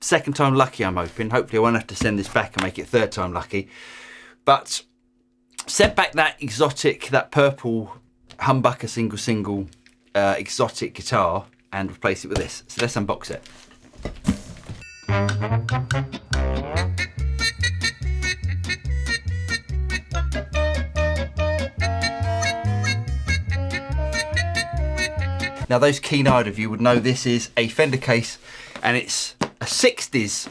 Second time lucky, I'm hoping. Hopefully I won't have to send this back and make it third time lucky. But sent back that exotic, that purple humbucker single exotic guitar and replace it with this. So let's unbox it. Now those keen-eyed of you would know this is a Fender case, and it's a 60s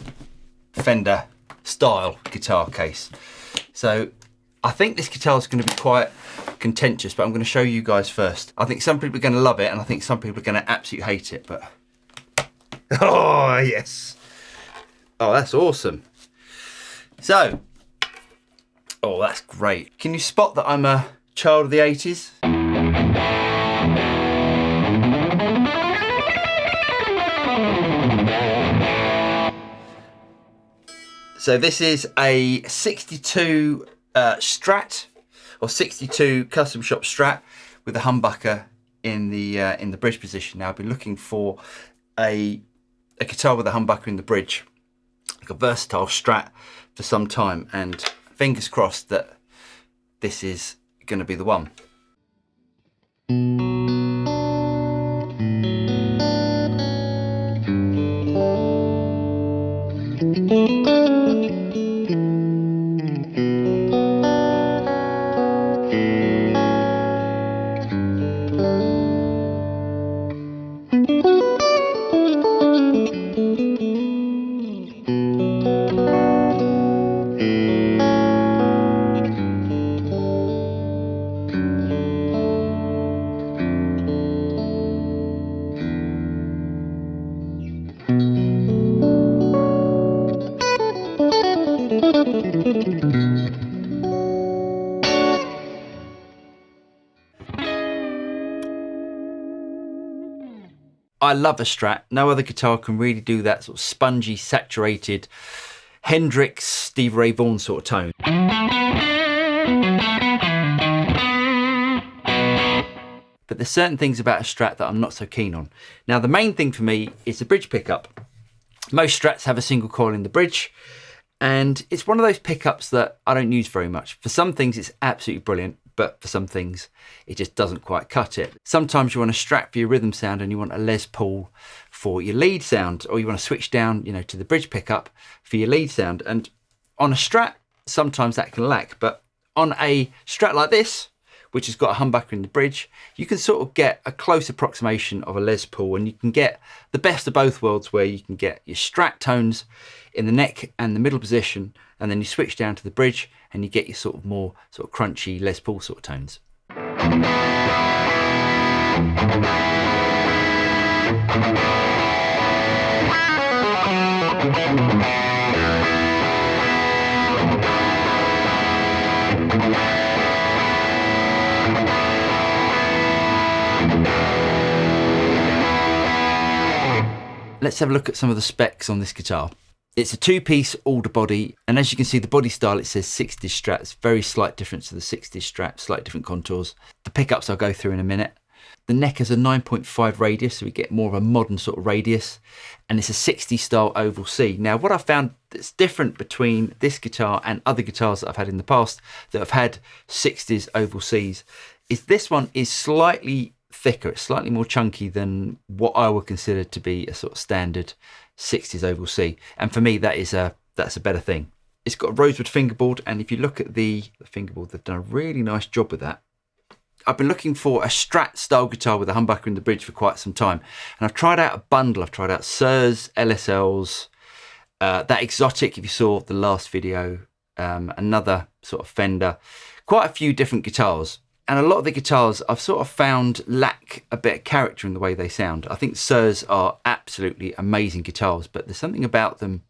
Fender style guitar case. So I think this guitar is going to be quite contentious, but I'm going to show you guys first. I think some people are going to love it, and I think some people are going to absolutely hate it, but... Oh, yes. Oh, that's awesome. So, oh, that's great. Can you spot that I'm a child of the 80s? So this is a 62 Strat, or 62 Custom Shop Strat with a humbucker in the bridge position. Now I've been looking for a guitar with a humbucker in the bridge, like a versatile Strat, for some time, and fingers crossed that this is going to be the one. I love a Strat. No other guitar can really do that sort of spongy, saturated Hendrix, Stevie Ray Vaughan sort of tone. But there's certain things about a Strat that I'm not so keen on. Now the main thing for me is the bridge pickup. Most Strats have a single coil in the bridge, and it's one of those pickups that I don't use very much. For some things it's absolutely brilliant, but for some things it just doesn't quite cut it. Sometimes you want a Strat for your rhythm sound and you want a Les Paul for your lead sound, or you want to switch down, you know, to the bridge pickup for your lead sound. And on a Strat, sometimes that can lack, but on a Strat like this, which has got a humbucker in the bridge, you can sort of get a close approximation of a Les Paul, and you can get the best of both worlds, where you can get your Strat tones in the neck and the middle position, and then you switch down to the bridge and you get your sort of more sort of crunchy Les Paul sort of tones. Let's have a look at some of the specs on this guitar. It's a two-piece alder body, and as you can see, the body style, it says 60s Strat. It's very slight difference to the 60s Strat, slight different contours. The pickups I'll go through in a minute. The neck has a 9.5 radius, so we get more of a modern sort of radius, and it's a 60s style oval C. Now, what I've found that's different between this guitar and other guitars that I've had in the past that have had 60s oval Cs is this one is slightly thicker. It's slightly more chunky than what I would consider to be a sort of standard 60s oval C, and for me that's a better thing. It's got a rosewood fingerboard, and if you look at the fingerboard, they've done a really nice job with that. I've been looking for a Strat style guitar with a humbucker in the bridge for quite some time, and I've tried out a bundle. I've tried out Suhrs, LSLs, that exotic, if you saw the last video, another sort of Fender, quite a few different guitars. And a lot of the guitars I've sort of found lack a bit of character in the way they sound. I think Suhrs are absolutely amazing guitars, but there's something about them,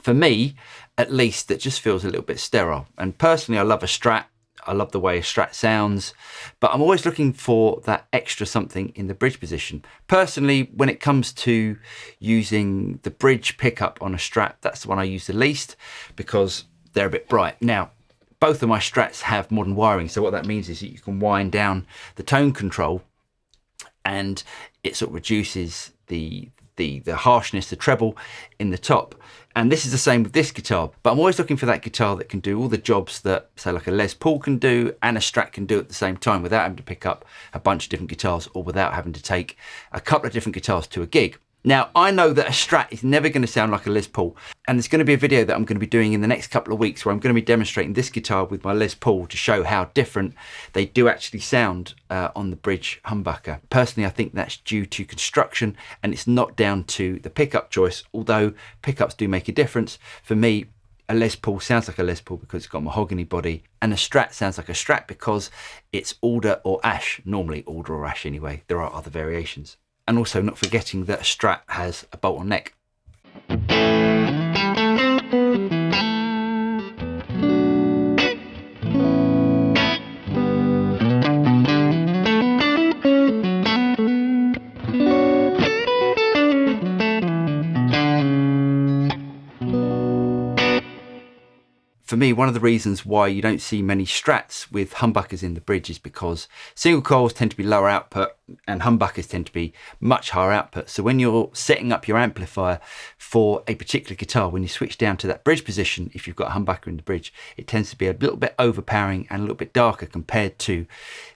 for me at least, that just feels a little bit sterile. And personally, I love a Strat. I love the way a Strat sounds, but I'm always looking for that extra something in the bridge position. Personally, when it comes to using the bridge pickup on a Strat, that's the one I use the least because they're a bit bright. Now, both of my Strats have modern wiring, so what that means is that you can wind down the tone control and it sort of reduces the the harshness, the treble in the top. And this is the same with this guitar, but I'm always looking for that guitar that can do all the jobs that, say, like a Les Paul can do and a Strat can do at the same time without having to pick up a bunch of different guitars or without having to take a couple of different guitars to a gig. Now, I know that a Strat is never going to sound like a Les Paul, and there's going to be a video that I'm going to be doing in the next couple of weeks where I'm going to be demonstrating this guitar with my Les Paul to show how different they do actually sound on the bridge humbucker. Personally, I think that's due to construction and it's not down to the pickup choice, although pickups do make a difference. For me, a Les Paul sounds like a Les Paul because it's got a mahogany body, and a Strat sounds like a Strat because it's alder or ash, normally alder or ash anyway. There are other variations. And also not forgetting that a Strat has a bolt-on neck. For me, one of the reasons why you don't see many Strats with humbuckers in the bridge is because single coils tend to be lower output and humbuckers tend to be much higher output. So when you're setting up your amplifier for a particular guitar, when you switch down to that bridge position, if you've got a humbucker in the bridge, it tends to be a little bit overpowering and a little bit darker compared to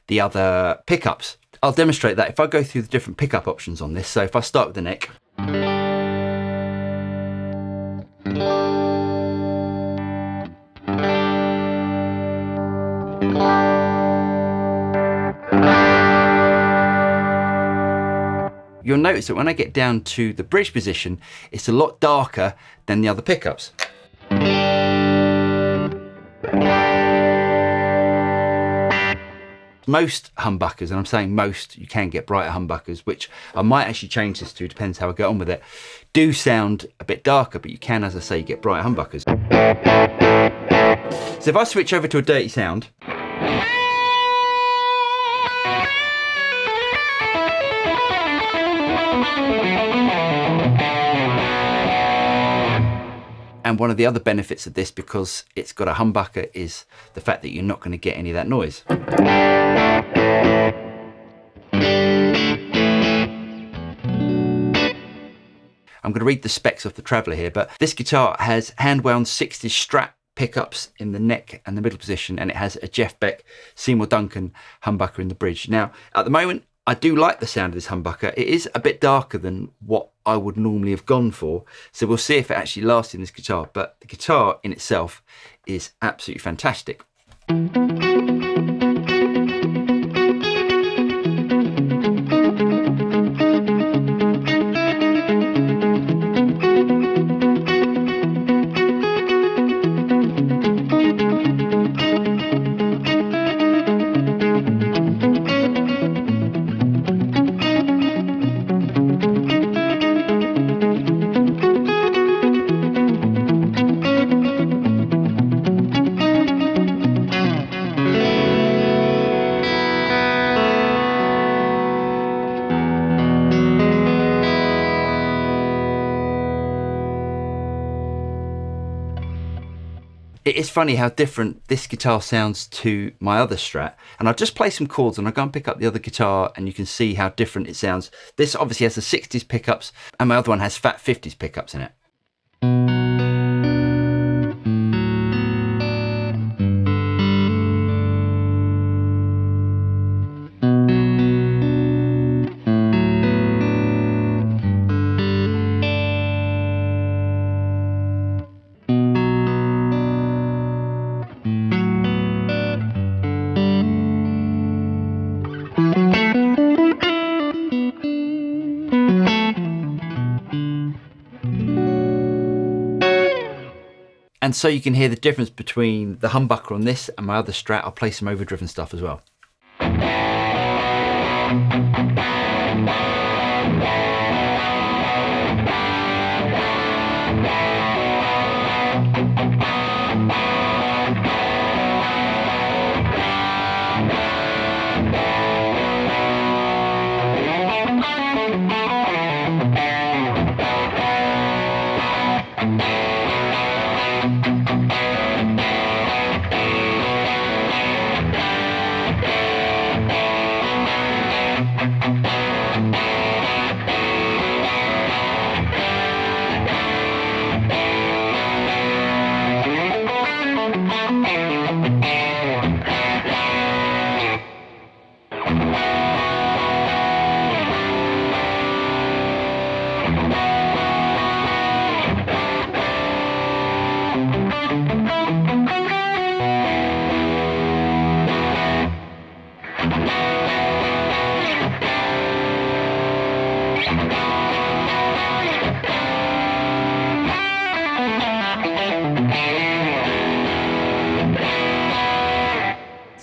the other pickups. I'll demonstrate that if I go through the different pickup options on this. So if I start with the neck. You'll notice that when I get down to the bridge position, it's a lot darker than the other pickups. Most humbuckers, and I'm saying most, you can get brighter humbuckers, which I might actually change this to, depends how I get on with it, do sound a bit darker, but you can, as I say, get brighter humbuckers. So if I switch over to a dirty sound, and one of the other benefits of this, because it's got a humbucker, is the fact that you're not going to get any of that noise. I'm going to read the specs of the Traveller here, but this guitar has hand-wound 60 Strat pickups in the neck and the middle position, and it has a Jeff Beck Seymour Duncan humbucker in the bridge. Now, at the moment, I do like the sound of this humbucker. It is a bit darker than what I would normally have gone for, so we'll see if it actually lasts in this guitar, but the guitar in itself is absolutely fantastic. It is funny how different this guitar sounds to my other Strat, and I'll just play some chords and I'll go and pick up the other guitar and you can see how different it sounds. This obviously has the 60s pickups and my other one has fat 50s pickups in it. And so you can hear the difference between the humbucker on this and my other Strat. I'll play some overdriven stuff as well.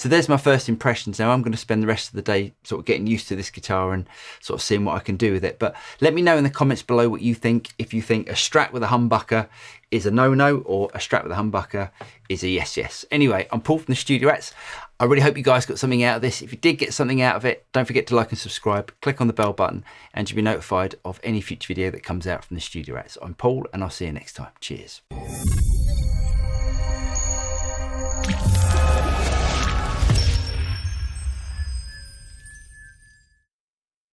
So there's my first impressions. Now I'm going to spend the rest of the day sort of getting used to this guitar and sort of seeing what I can do with it. But let me know in the comments below what you think. If you think a Strat with a humbucker is a no-no, or a Strat with a humbucker is a yes. Anyway, I'm Paul from the Studiorettes. I really hope you guys got something out of this. If you did get something out of it, don't forget to like and subscribe, click on the bell button, and you'll be notified of any future video that comes out from the Studiorettes. I'm Paul, and I'll see you next time. Cheers.